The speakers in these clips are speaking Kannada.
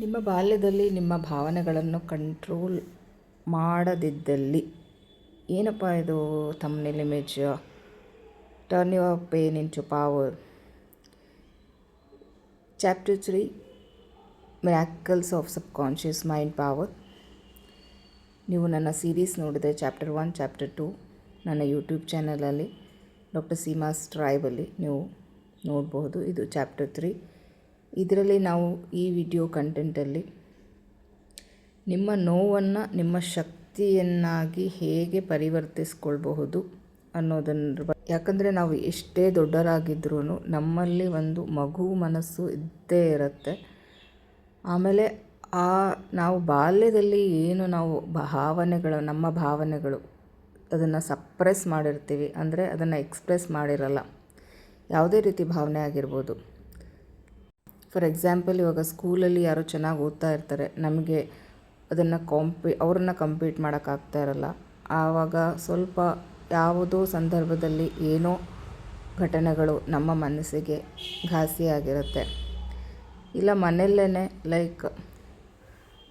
ನಿಮ್ಮ ಬಾಲ್ಯದಲ್ಲಿ ನಿಮ್ಮ ಭಾವನೆಗಳನ್ನು ಕಂಟ್ರೋಲ್ ಮಾಡದಿದ್ದಲ್ಲಿ ಏನಪ್ಪ ಇದು thumbnail image turn your pain into power. Chapter 3 miracles of subconscious mind power. ನೀವು ನನ್ನ ಸೀರೀಸ್ ನೋಡಿದರೆ ಚಾಪ್ಟರ್ 1 ಚಾಪ್ಟರ್ 2 ನನ್ನ ಯೂಟ್ಯೂಬ್ ಚಾನಲಲ್ಲಿ ಡಾಕ್ಟರ್ ಸೀಮಾಸ್ ಟ್ರೈಬಲ್ಲಿ ನೀವು ನೋಡಬಹುದು. ಇದು ಚಾಪ್ಟರ್ 3. ಇದರಲ್ಲಿ ನಾವು ಈ ವಿಡಿಯೋ ಕಂಟೆಂಟಲ್ಲಿ ನಿಮ್ಮ ನೋವನ್ನು ನಿಮ್ಮ ಶಕ್ತಿಯನ್ನಾಗಿ ಹೇಗೆ ಪರಿವರ್ತಿಸ್ಕೊಳ್ಬಹುದು ಅನ್ನೋದನ್ನು ಯಾಕಂದರೆ ನಾವು ಎಷ್ಟೇ ದೊಡ್ಡರಾಗಿದ್ರೂ ನಮ್ಮಲ್ಲಿ ಒಂದು ಮಗು ಮನಸ್ಸು ಇದ್ದೇ ಇರುತ್ತೆ. ಆಮೇಲೆ ನಾವು ಬಾಲ್ಯದಲ್ಲಿ ಏನು ನಾವು ನಮ್ಮ ಭಾವನೆಗಳು ಅದನ್ನು ಸಪ್ರೆಸ್ ಮಾಡಿರ್ತೀವಿ, ಅಂದರೆ ಅದನ್ನು ಎಕ್ಸ್ಪ್ರೆಸ್ ಮಾಡಿರಲ್ಲ. ಯಾವುದೇ ರೀತಿ ಭಾವನೆ ಆಗಿರ್ಬೋದು. ಫಾರ್ ಎಕ್ಸಾಂಪಲ್, ಇವಾಗ ಸ್ಕೂಲಲ್ಲಿ ಯಾರೋ ಚೆನ್ನಾಗಿ ಓದ್ತಾ ಇರ್ತಾರೆ, ನಮಗೆ ಅದನ್ನು ಅವ್ರನ್ನ ಕಂಪೀಟ್ ಮಾಡೋಕ್ಕಾಗ್ತಾ ಇರಲ್ಲ. ಆವಾಗ ಸ್ವಲ್ಪ ಯಾವುದೋ ಸಂದರ್ಭದಲ್ಲಿ ಏನೋ ಘಟನೆಗಳು ನಮ್ಮ ಮನಸ್ಸಿಗೆ ಘಾಸಿಯಾಗಿರುತ್ತೆ. ಇಲ್ಲ ಮನೆಯಲ್ಲೇ like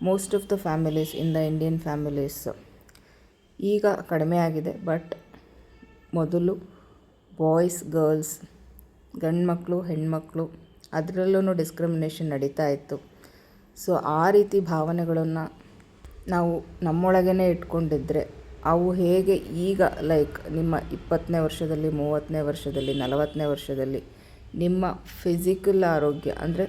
most of the families in the Indian families ಈಗ ಕಡಿಮೆ ಆಗಿದೆ. ಬಟ್ ಮೊದಲು ಬಾಯ್ಸ್ ಗರ್ಲ್ಸ್, ಗಂಡು ಮಕ್ಕಳು ಹೆಣ್ಮಕ್ಳು ಅದರಲ್ಲೂ ಡಿಸ್ಕ್ರಿಮಿನೇಷನ್ ನಡೀತಾ ಇತ್ತು. ಸೊ ಆ ರೀತಿ ಭಾವನೆಗಳನ್ನು ನಾವು ನಮ್ಮೊಳಗೇ ಇಟ್ಕೊಂಡಿದ್ರೆ ಅವು ಹೇಗೆ ಈಗ ಲೈಕ್ ನಿಮ್ಮ 20ನೇ ವರ್ಷದಲ್ಲಿ, 30ನೇ ವರ್ಷದಲ್ಲಿ, 40ನೇ ವರ್ಷದಲ್ಲಿ ನಿಮ್ಮ ಫಿಸಿಕಲ್ ಆರೋಗ್ಯ ಅಂದರೆ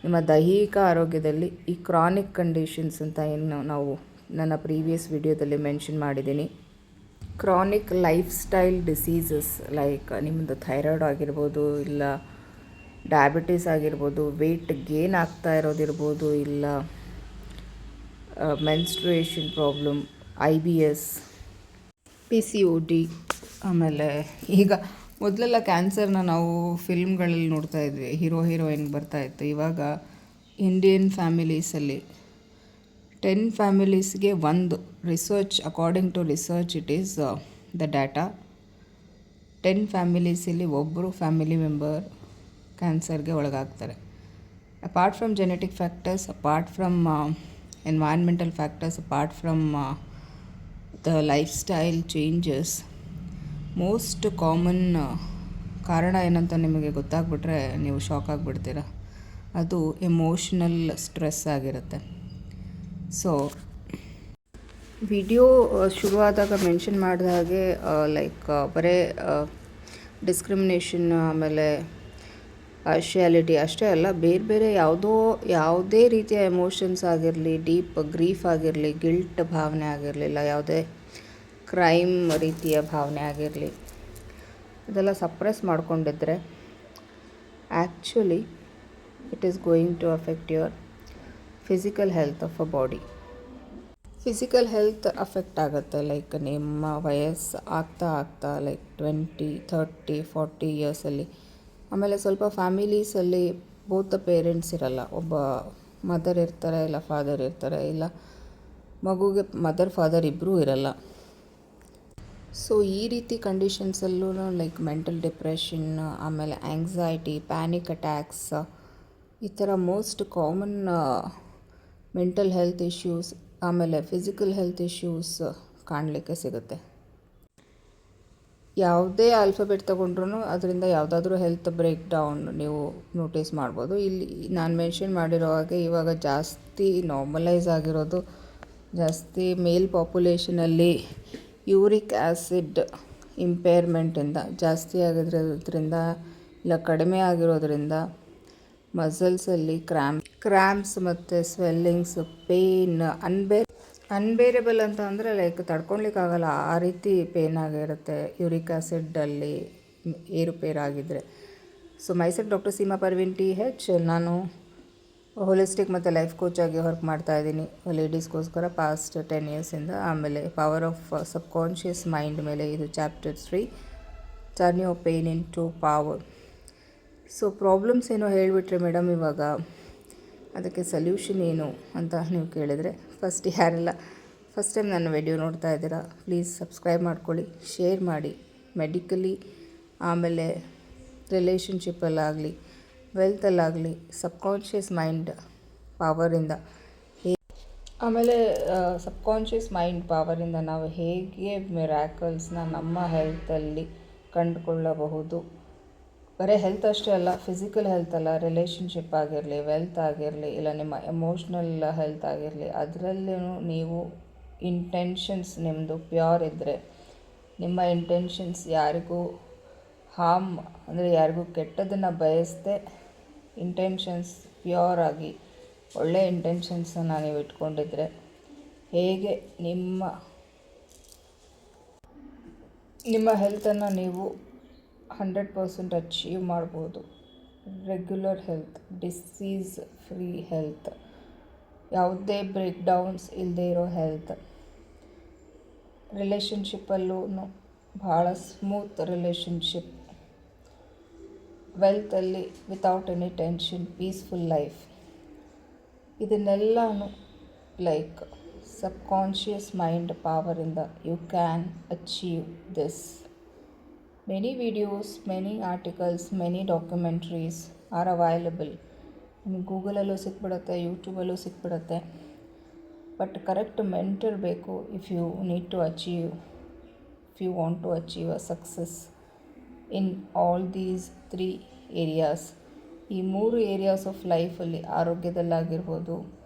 ನಿಮ್ಮ ದೈಹಿಕ ಆರೋಗ್ಯದಲ್ಲಿ ಈ ಕ್ರಾನಿಕ್ ಕಂಡೀಷನ್ಸ್ ಅಂತ ಏನು ನಾವು ನನ್ನ ಪ್ರೀವಿಯಸ್ ವಿಡಿಯೋದಲ್ಲಿ ಮೆನ್ಷನ್ ಮಾಡಿದ್ದೀನಿ. Chronic lifestyle diseases like ನಿಮ್ಮದು ಥೈರಾಯ್ಡ್ ಆಗಿರ್ಬೋದು, ಇಲ್ಲ ಡಯಾಬಿಟೀಸ್ ಆಗಿರ್ಬೋದು, ವೆಯ್ಟ್ ಗೇನ್ ಆಗ್ತಾ ಇರೋದಿರ್ಬೋದು, ಇಲ್ಲ ಮೆನ್ಸ್ಟ್ರುಯೇಷನ್ ಪ್ರಾಬ್ಲಮ್, IBS, PCOD. ಆಮೇಲೆ ಈಗ ಮೊದಲೆಲ್ಲ ಕ್ಯಾನ್ಸರ್ನ ನಾವು ಫಿಲ್ಮ್ಗಳಲ್ಲಿ ನೋಡ್ತಾ ಇದ್ವಿ, ಹೀರೋಯಿನ್ ಬರ್ತಾಯಿತ್ತು. ಇವಾಗ ಇಂಡಿಯನ್ ಫ್ಯಾಮಿಲೀಸಲ್ಲಿ 10 ಫ್ಯಾಮಿಲೀಸ್ಗೆ ಒಂದು research, according to research it is the data, 10 ಫ್ಯಾಮಿಲೀಸಲ್ಲಿ ಒಬ್ಬರು ಫ್ಯಾಮಿಲಿ ಮೆಂಬರ್ ಕ್ಯಾನ್ಸರ್ಗೆ ಒಳಗಾಗ್ತಾರೆ. Apart from genetic factors, apart from environmental factors, apart from the lifestyle changes, most common ಕಾರಣ ಏನಂತ ನಿಮಗೆ ಗೊತ್ತಾಗ್ಬಿಟ್ರೆ ನೀವು ಶಾಕ್ ಆಗಿಬಿಡ್ತೀರ. ಅದು ಎಮೋಷ್ನಲ್ ಸ್ಟ್ರೆಸ್ ಆಗಿರುತ್ತೆ. ಸೊ ವಿಡಿಯೋ ಶುರುವಾದಾಗ ಮೆನ್ಷನ್ ಮಾಡಿದ ಹಾಗೆ ಲೈಕ್ ಬರೀ ಡಿಸ್ಕ್ರಿಮಿನೇಷನ್ ಆಮೇಲೆ ಪಾರ್ಶಿಯಾಲಿಟಿ ಅಷ್ಟೇ ಅಲ್ಲ, ಬೇರೆ ಯಾವುದೇ ರೀತಿಯ ಎಮೋಷನ್ಸ್ ಆಗಿರಲಿ, ಡೀಪ್ ಗ್ರೀಫ್ ಆಗಿರಲಿ, ಗಿಲ್ಟ್ ಭಾವನೆ ಆಗಿರಲಿಲ್ಲ, ಯಾವುದೇ ಕ್ರೈಮ್ ರೀತಿಯ ಭಾವನೆ ಆಗಿರಲಿ, ಇದೆಲ್ಲ ಸಪ್ರೆಸ್ ಮಾಡ್ಕೊಂಡಿದ್ರೆ actually it is going to affect your physical health of a body. Physical health affect ಆಗುತ್ತೆ. ಲೈಕ್ ನಿಮ್ಮ ವಯಸ್ಸು ಆಗ್ತಾ ಲೈಕ್ 20, 30, 40 ಇಯರ್ಸಲ್ಲಿ. ಆಮೇಲೆ ಸ್ವಲ್ಪ ಫ್ಯಾಮಿಲೀಸಲ್ಲಿ ಬೋತ್ ದ ಪೇರೆಂಟ್ಸ್ ಇರಲ್ಲ. ಒಬ್ಬ ಮದರ್ ಇರ್ತಾರೆ, ಇಲ್ಲ ಫಾದರ್ ಇರ್ತಾರೆ, ಇಲ್ಲ ಮಗುಗೆ ಮದರ್ ಫಾದರ್ ಇಬ್ಬರೂ ಇರಲ್ಲ. ಸೊ ಈ ರೀತಿ ಕಂಡೀಷನ್ಸಲ್ಲೂ ಲೈಕ್ ಮೆಂಟಲ್ ಡಿಪ್ರೆಷನ್, ಆಮೇಲೆ ಆ್ಯಂಗ್ಸೈಟಿ, ಪ್ಯಾನಿಕ್ ಅಟ್ಯಾಕ್ಸ್, ಈ ಥರ most common mental health issues ಆಮೇಲೆ ಫಿಸಿಕಲ್ ಹೆಲ್ತ್ ಇಶ್ಯೂಸ್ ಕಾಣಲಿಕ್ಕೆ ಸಿಗುತ್ತೆ. ಯಾವುದೇ ಆಲ್ಫಾಬೆಟ್ ತೊಗೊಂಡ್ರೂ ಅದರಿಂದ ಯಾವುದಾದ್ರೂ ಹೆಲ್ತ್ ಬ್ರೇಕ್ ಡೌನ್ ನೀವು ನೋಟಿಸ್ ಮಾಡ್ಬೋದು. ಇಲ್ಲಿ ನಾನು ಮೆನ್ಷನ್ ಮಾಡಿರೋ ಹಾಗೆ ಇವಾಗ ಜಾಸ್ತಿ ನಾರ್ಮಲೈಸ್ ಆಗಿರೋದು, ಜಾಸ್ತಿ ಮೇಲ್ ಪಾಪ್ಯುಲೇಷನಲ್ಲಿ ಯೂರಿಕ್ ಆ್ಯಸಿಡ್ ಇಂಪೇರ್ಮೆಂಟಿಂದ ಜಾಸ್ತಿ ಆಗಿರೋದ್ರಿಂದ, ಇಲ್ಲ ಕಡಿಮೆ ಆಗಿರೋದ್ರಿಂದ ಮಸಲ್ಸಲ್ಲಿ ಕ್ರ್ಯಾಂಪ್ಸ್ ಮತ್ತು ಸ್ವೆಲ್ಲಿಂಗ್ಸ್, ಪೇಯ್ನ್, ಅನ್ಬೇರೇಬಲ್ ಅಂತ ಅಂದರೆ ಲೈಕ್ ತಡ್ಕೊಳ್ಲಿಕ್ಕಾಗಲ್ಲ, ಆ ರೀತಿ ಪೇನ್ ಆಗಿರುತ್ತೆ ಯೂರಿಕ್ ಆ್ಯಸಿಡಲ್ಲಿ ಏರುಪೇರಾಗಿದ್ದರೆ. So myself doctor Seema Parveen TH. ನಾನು ಹೋಲಿಸ್ಟಿಕ್ ಮತ್ತು ಲೈಫ್ ಕೋಚಾಗಿ ವರ್ಕ್ ಮಾಡ್ತಾಯಿದ್ದೀನಿ ಲೇಡೀಸ್ಗೋಸ್ಕರ ಪಾಸ್ಟ್ 10 ಇಯರ್ಸಿಂದ. ಆಮೇಲೆ ಪವರ್ ಆಫ್ ಸಬ್ಕಾನ್ಷಿಯಸ್ ಮೈಂಡ್ ಮೇಲೆ ಇದು chapter 3 turn your pain into power. So problems ಏನೋ ಹೇಳಿಬಿಟ್ರೆ ಮೇಡಮ್, ಇವಾಗ ಅದಕ್ಕೆ ಸೊಲ್ಯೂಷನ್ ಏನು ಅಂತ ನೀವು ಕೇಳಿದರೆ, ಯಾರೆಲ್ಲ ಫಸ್ಟ್ ಟೈಮ್ ನನ್ನ ವಿಡಿಯೋ ನೋಡ್ತಾ ಇದ್ದೀರಾ, ಪ್ಲೀಸ್ ಸಬ್ಸ್ಕ್ರೈಬ್ ಮಾಡ್ಕೊಳ್ಳಿ, ಶೇರ್ ಮಾಡಿ. ಮೆಡಿಕಲಿ ಆಮೇಲೆ ರಿಲೇಷನ್ಶಿಪ್ಪಲ್ಲಾಗಲಿ, ವೆಲ್ತಲ್ಲಾಗಲಿ ಸಬ್ಕಾನ್ಷಿಯಸ್ ಮೈಂಡ್ ಪವರಿಂದ ಆಮೇಲೆ ಸಬ್ಕಾನ್ಷಿಯಸ್ ಮೈಂಡ್ ಪವರಿಂದ ನಾವು ಹೇಗೆ ಮಿರಾಕಲ್ಸ್ನ ನಮ್ಮ ಹೆಲ್ತಲ್ಲಿ ಕಂಡುಕೊಳ್ಳಬಹುದು. ಬರೀ ಹೆಲ್ತ್ ಅಷ್ಟೇ ಅಲ್ಲ, ಫಿಸಿಕಲ್ ಹೆಲ್ತ್ ಅಲ್ಲ, ರಿಲೇಷನ್ಶಿಪ್ ಆಗಿರಲಿ, ವೆಲ್ತ್ ಆಗಿರಲಿ, ಇಲ್ಲ ನಿಮ್ಮ ಎಮೋಷ್ನಲ್ ಹೆಲ್ತ್ ಆಗಿರಲಿ, ಅದರಲ್ಲೂ ನೀವು ಇಂಟೆನ್ಷನ್ಸ್ ನಿಮ್ಮದು ಪ್ಯೂರ್ ಇದ್ದರೆ, ನಿಮ್ಮ ಇಂಟೆನ್ಷನ್ಸ್ ಯಾರಿಗೂ ಹಾರ್ಮ್ ಅಂದರೆ ಯಾರಿಗೂ ಕೆಟ್ಟದನ್ನು ಬಯಸದೆ ಇಂಟೆನ್ಷನ್ಸ್ ಪ್ಯೂರ್ ಆಗಿ ಒಳ್ಳೆಯ ಇಂಟೆನ್ಷನ್ಸನ್ನು ನೀವು ಇಟ್ಕೊಂಡಿದ್ರೆ ಹೇಗೆ ನಿಮ್ಮ ಹೆಲ್ತನ್ನು ನೀವು 100% ಅಚೀವ್ ಮಾಡ್ಬೋದು. Regular health, disease free health, ಯಾವುದೇ ಬ್ರೇಕ್ ಡೌನ್ಸ್ ಇಲ್ಲದೆ ಇರೋ ಹೆಲ್ತ್, ರಿಲೇಷನ್ಶಿಪ್ಪಲ್ಲೂ ಭಾಳ ಸ್ಮೂತ್ ರಿಲೇಷನ್ಶಿಪ್, ವೆಲ್ತಲ್ಲಿ without any tension, peaceful life. ಇದನ್ನೆಲ್ಲನೂ ಲೈಕ್ ಸಬ್ಕಾನ್ಷಿಯಸ್ ಮೈಂಡ್ ಪವರಿಂದ you can achieve this. Many videos, many articles, many documentaries are available. ನಿಮಗೆ ಗೂಗಲಲ್ಲೂ ಸಿಕ್ಬಿಡುತ್ತೆ, ಯೂಟ್ಯೂಬಲ್ಲೂ ಸಿಕ್ಬಿಡುತ್ತೆ. ಬಟ್ ಕರೆಕ್ಟ್ ಮೆಂಟರ್ ಬೇಕು if you need to achieve, if you want to achieve a success in all these 3 areas. ಈ 3 ಏರಿಯಾಸ್ ಆಫ್ ಲೈಫಲ್ಲಿ, ಆರೋಗ್ಯದಲ್ಲಾಗಿರ್ಬೋದು,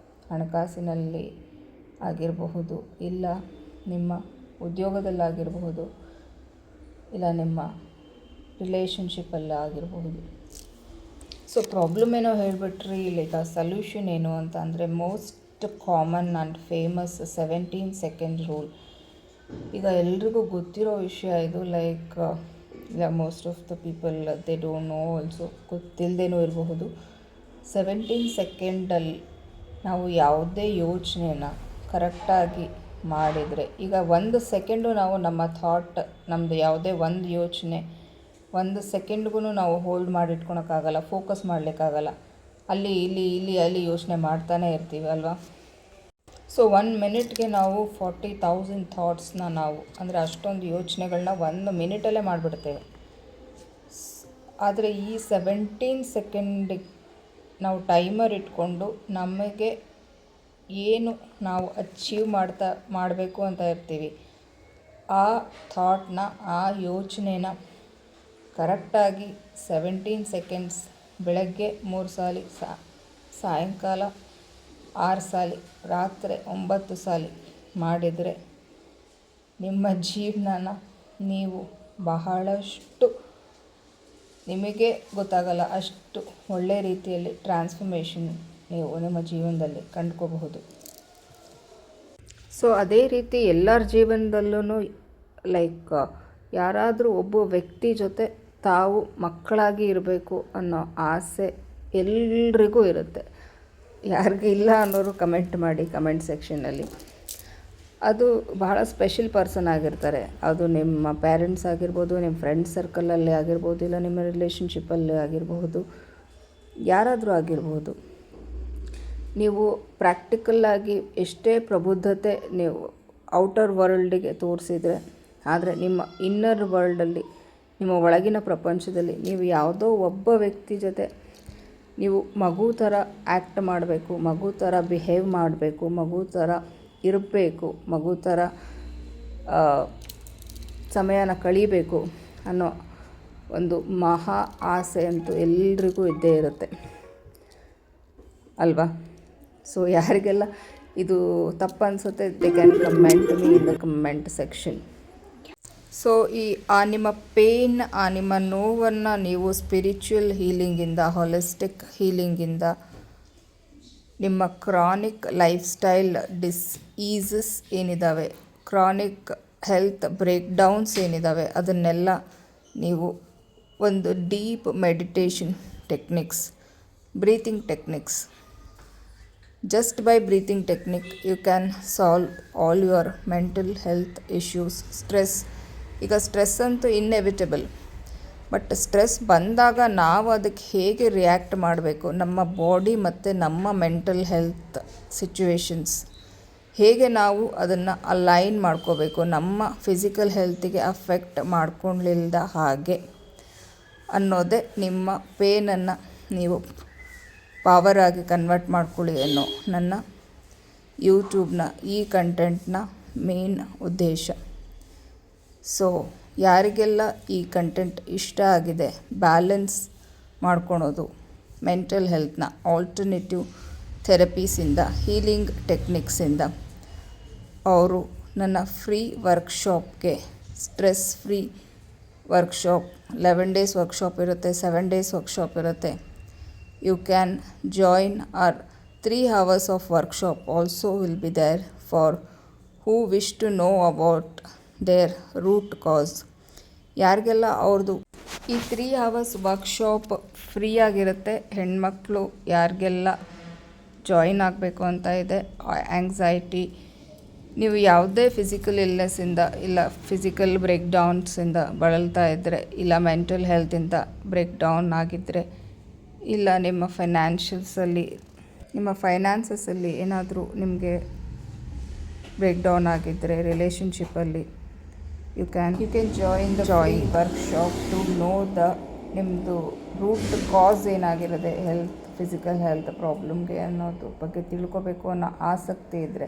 ಹಣಕಾಸಿನಲ್ಲಿ ಆಗಿರಬಹುದು, ಇಲ್ಲ ನಿಮ್ಮ ಉದ್ಯೋಗದಲ್ಲಾಗಿರಬಹುದು, ಇಲ್ಲ ನಿಮ್ಮ ರಿಲೇಷನ್ಶಿಪ್ಪಲ್ಲಿ ಆಗಿರಬಹುದು. ಸೊ ಪ್ರಾಬ್ಲಮ್ ಏನೋ ಹೇಳಿಬಿಟ್ರಿ, ಲೈಕ್ ಆ ಸೊಲ್ಯೂಷನ್ ಏನು ಅಂತ ಅಂದರೆ most common and famous 17 second rule. ಈಗ ಎಲ್ರಿಗೂ ಗೊತ್ತಿರೋ ವಿಷಯ ಇದು. Like most of the people they don't know also, ಗೊತ್ತಿಲ್ಲದೇನೂ ಇರಬಹುದು. 17 ಸೆಕೆಂಡಲ್ಲಿ ನಾವು ಯಾವುದೇ ಯೋಚನೆನ ಕರೆಕ್ಟಾಗಿ ಮಾಡಿದರೆ, ಈಗ 1 ಸೆಕೆಂಡು ನಾವು ನಮ್ಮ ಥಾಟ್, ನಮ್ಮದು ಯಾವುದೇ ಒಂದು ಯೋಚನೆ 1 ಸೆಕೆಂಡ್ಗೂ ನಾವು ಹೋಲ್ಡ್ ಮಾಡಿಟ್ಕೊಳಕ್ಕಾಗಲ್ಲ, ಫೋಕಸ್ ಮಾಡಲಿಕ್ಕಾಗಲ್ಲ. ಅಲ್ಲಿ ಯೋಚನೆ ಮಾಡ್ತಾನೆ ಇರ್ತೀವಿ ಅಲ್ವಾ. ಸೊ 1 ಮಿನಿಟ್ಗೆ ನಾವು 40,000 ಥಾಟ್ಸ್ನ ನಾವು ಅಂದರೆ ಅಷ್ಟೊಂದು ಯೋಚನೆಗಳನ್ನ 1 ಮಿನಿಟಲ್ಲೇ ಮಾಡಿಬಿಡ್ತೇವೆ. ಆದರೆ ಈ 17 ಸೆಕೆಂಡಿಗೆ ನಾವು ಟೈಮರ್ ಇಟ್ಕೊಂಡು ನಮಗೆ ಏನು ನಾವು ಅಚೀವ್ ಮಾಡಬೇಕು ಅಂತ ಇರ್ತೀವಿ, ಆ ಥಾಟ್ನ, ಆ ಯೋಚನೆನ ಕರೆಕ್ಟಾಗಿ 17 ಸೆಕೆಂಡ್ಸ್, ಬೆಳಗ್ಗೆ 3 ಸಾರಿ, ಸಾಯಂಕಾಲ 6 ಸಾರಿ, ರಾತ್ರಿ 9 ಸಾರಿ ಮಾಡಿದರೆ ನಿಮ್ಮ ಜೀವನನ ನೀವು ಬಹಳಷ್ಟು ನಿಮಗೆ ಗೊತ್ತಾಗಲ್ಲ ಅಷ್ಟು ಒಳ್ಳೆಯ ರೀತಿಯಲ್ಲಿ ಟ್ರಾನ್ಸ್ಫರ್ಮೇಷನ್ ನೀವು ನಿಮ್ಮ ಜೀವನದಲ್ಲಿ ಕಂಡ್ಕೋಬಹುದು. ಸೊ ಅದೇ ರೀತಿ ಎಲ್ಲರ ಜೀವನದಲ್ಲೂ ಲೈಕ್ ಯಾರಾದರೂ ಒಬ್ಬ ವ್ಯಕ್ತಿ ಜೊತೆ ತಾವು ಮಕ್ಕಳಾಗಿ ಇರಬೇಕು ಅನ್ನೋ ಆಸೆ ಎಲ್ರಿಗೂ ಇರುತ್ತೆ. ಯಾರಿಗೂ ಇಲ್ಲ ಅನ್ನೋರು ಕಮೆಂಟ್ ಮಾಡಿ ಕಮೆಂಟ್ ಸೆಕ್ಷನಲ್ಲಿ. ಅದು ಬಹಳ ಸ್ಪೆಷಲ್ ಪರ್ಸನ್ ಆಗಿರ್ತಾರೆ. ಅದು ನಿಮ್ಮ ಪೇರೆಂಟ್ಸ್ ಆಗಿರ್ಬೋದು, ನಿಮ್ಮ ಫ್ರೆಂಡ್ಸ್ ಸರ್ಕಲಲ್ಲಿ ಆಗಿರ್ಬೋದು, ಇಲ್ಲ ನಿಮ್ಮ ರಿಲೇಷನ್ಶಿಪ್ಪಲ್ಲಿ ಆಗಿರಬಹುದು, ಯಾರಾದರೂ ಆಗಿರ್ಬೋದು. ನೀವು ಪ್ರಾಕ್ಟಿಕಲ್ಲಾಗಿ ಎಷ್ಟೇ ಪ್ರಬುದ್ಧತೆ ನೀವು ಔಟರ್ ವರ್ಲ್ಡಿಗೆ ತೋರಿಸಿದರೆ, ಆದರೆ ನಿಮ್ಮ ಇನ್ನರ್ ವರ್ಲ್ಡಲ್ಲಿ, ನಿಮ್ಮ ಒಳಗಿನ ಪ್ರಪಂಚದಲ್ಲಿ ನೀವು ಯಾವುದೋ ಒಬ್ಬ ವ್ಯಕ್ತಿ ಜೊತೆ ನೀವು ಮಗು ಥರ ಆ್ಯಕ್ಟ್ ಮಾಡಬೇಕು, ಮಗು ಥರ ಬಿಹೇವ್ ಮಾಡಬೇಕು, ಮಗು ಥರ ಇರಬೇಕು, ಮಗು ಥರ ಸಮಯನ ಕಳೀಬೇಕು ಅನ್ನೋ ಒಂದು ಮಹಾ ಆಸೆ ಅಂತೂ ಎಲ್ರಿಗೂ ಇದ್ದೇ ಇರುತ್ತೆ ಅಲ್ವಾ. ಸೊ ಯಾರಿಗೆಲ್ಲ ಇದು ತಪ್ಪು ಅನಿಸುತ್ತೆ, they can comment me in the comment section. So ನಿಮ್ಮ ಪೇಯ್ನ್, ನಿಮ್ಮ ನೋವನ್ನು ನೀವು ಸ್ಪಿರಿಚುವಲ್ ಹೀಲಿಂಗಿಂದ, ಹೊಲಿಸ್ಟಿಕ್ ಹೀಲಿಂಗಿಂದ, ನಿಮ್ಮ ಕ್ರಾನಿಕ್ ಲೈಫ್ ಸ್ಟೈಲ್ ಡಿಸೀಸಸ್ ಏನಿದ್ದಾವೆ, ಕ್ರಾನಿಕ್ ಹೆಲ್ತ್ ಬ್ರೇಕ್ ಡೌನ್ಸ್ ಏನಿದ್ದಾವೆ, ಅದನ್ನೆಲ್ಲ ನೀವು ಒಂದು deep meditation techniques, breathing techniques, just by breathing technique you can solve all your mental health issues. Stress, ಈಗ ಸ್ಟ್ರೆಸ್ ಅಂತೂ ಇನ್ಎವಿಟಬಲ್, ಬಟ್ ಸ್ಟ್ರೆಸ್ ಬಂದಾಗ ನಾವು ಅದಕ್ಕೆ ಹೇಗೆ ರಿಯಾಕ್ಟ್ ಮಾಡಬೇಕು, ನಮ್ಮ ಬಾಡಿ ಮತ್ತು ನಮ್ಮ ಮೆಂಟಲ್ ಹೆಲ್ತ್ ಸಿಚುವೇಶನ್ಸ್ ಹೇಗೆ ನಾವು ಅದನ್ನು ಅಲೈನ್ ಮಾಡ್ಕೋಬೇಕು, ನಮ್ಮ ಫಿಸಿಕಲ್ ಹೆಲ್ತಿಗೆ ಅಫೆಕ್ಟ್ ಮಾಡ್ಕೊಳ್ಳಿಲ್ಲದ ಹಾಗೆ ಅನ್ನೋದೇ ನಿಮ್ಮ ಪೇನನ್ನು ನೀವು ಪವರ್ ಆಗಿ ಕನ್ವರ್ಟ್ ಮಾಡ್ಕೊಳ್ಳಿ ಅನ್ನೋ ನನ್ನ ಯೂಟ್ಯೂಬ್ನ ಈ ಕಂಟೆಂಟ್ನ ಮೇನ್ ಉದ್ದೇಶ. ಸೊ ಯಾರಿಗೆಲ್ಲ ಈ ಕಂಟೆಂಟ್ ಇಷ್ಟ ಆಗಿದೆ, ಬ್ಯಾಲೆನ್ಸ್ ಮಾಡ್ಕೊಳೋದು ಮೆಂಟಲ್ ಹೆಲ್ತ್ನ ಆಲ್ಟರ್ನೇಟಿವ್ ಥೆರಪೀಸಿಂದ, ಹೀಲಿಂಗ್ ಟೆಕ್ನಿಕ್ಸಿಂದ, ಅವರು ನನ್ನ ಫ್ರೀ ವರ್ಕ್ಶಾಪ್ಗೆ, stress free workshop 11 days workshop ಇರುತ್ತೆ, 7 days ವರ್ಕ್ಶಾಪ್ ಇರುತ್ತೆ. You can join or 3 hours of workshop also will be there for who wish to know about their root cause. ಯಾರಿಗೆಲ್ಲ ಅವ್ರದ್ದು ಈ 3 hours ವರ್ಕ್ಶಾಪ್ ಫ್ರೀ ಆಗಿರುತ್ತೆ. ಹೆಣ್ಮಕ್ಳು ಯಾರಿಗೆಲ್ಲ ಜಾಯಿನ್ ಆಗಬೇಕು ಅಂತ ಇದೆ, ಆ್ಯಂಗ್ಸೈಟಿ, ನೀವು ಯಾವುದೇ ಫಿಸಿಕಲ್ ಇಲ್ನೆಸ್ಸಿಂದ ಇಲ್ಲ ಫಿಸಿಕಲ್ ಬ್ರೇಕ್ ಡೌನ್ಸಿಂದ ಬಳಲ್ತಾ ಇದ್ದರೆ, ಇಲ್ಲ ಮೆಂಟಲ್ ಹೆಲ್ತಿಂದ ಬ್ರೇಕ್ ಡೌನ್ ಆಗಿದ್ದರೆ, ಇಲ್ಲ ನಿಮ್ಮ ಫೈನಾನ್ಸಸ್ಸಲ್ಲಿ ಏನಾದರೂ ನಿಮಗೆ ಬ್ರೇಕ್ ಡೌನ್ ಆಗಿದ್ದರೆ, ರಿಲೇಷನ್ಶಿಪ್ಪಲ್ಲಿ, you can join the workshop to know ನಿಮ್ಮದು ರೂಟ್ ಕಾಸ್ ಏನಾಗಿರುತ್ತೆ, ಫಿಸಿಕಲ್ ಹೆಲ್ತ್ ಪ್ರಾಬ್ಲಮ್ಗೆ ಅನ್ನೋದು ಬಗ್ಗೆ ತಿಳ್ಕೊಬೇಕು ಅನ್ನೋ ಆಸಕ್ತಿ ಇದ್ದರೆ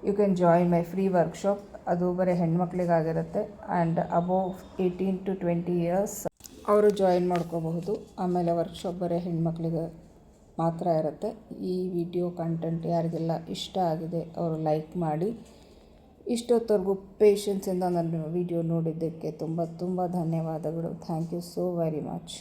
you can join my free workshop. ಅದು ಬರೀ ಹೆಣ್ಮಕ್ಳಿಗಾಗಿರುತ್ತೆ ಆ್ಯಂಡ್ ಅಬೋವ್ 18 to 20 years ಅವರು ಜಾಯಿನ್ ಮಾಡ್ಕೋಬಹುದು. ಆಮೇಲೆ ವರ್ಕ್ಶಾಪ್ ಬರೀ ಹೆಣ್ಮಕ್ಳಿಗೆ ಮಾತ್ರ ಇರುತ್ತೆ. ಈ ವಿಡಿಯೋ ಕಂಟೆಂಟ್ ಯಾರಿಗೆಲ್ಲ ಇಷ್ಟ ಆಗಿದೆ ಅವರು ಲೈಕ್ ಮಾಡಿ. ಇಷ್ಟೊತ್ತವರೆಗೂ ಪೇಷನ್ಸಿಂದ ನನ್ನ ವಿಡಿಯೋ ನೋಡಿದ್ದಕ್ಕೆ ತುಂಬ ತುಂಬ ಧನ್ಯವಾದಗಳು. Thank you so very much.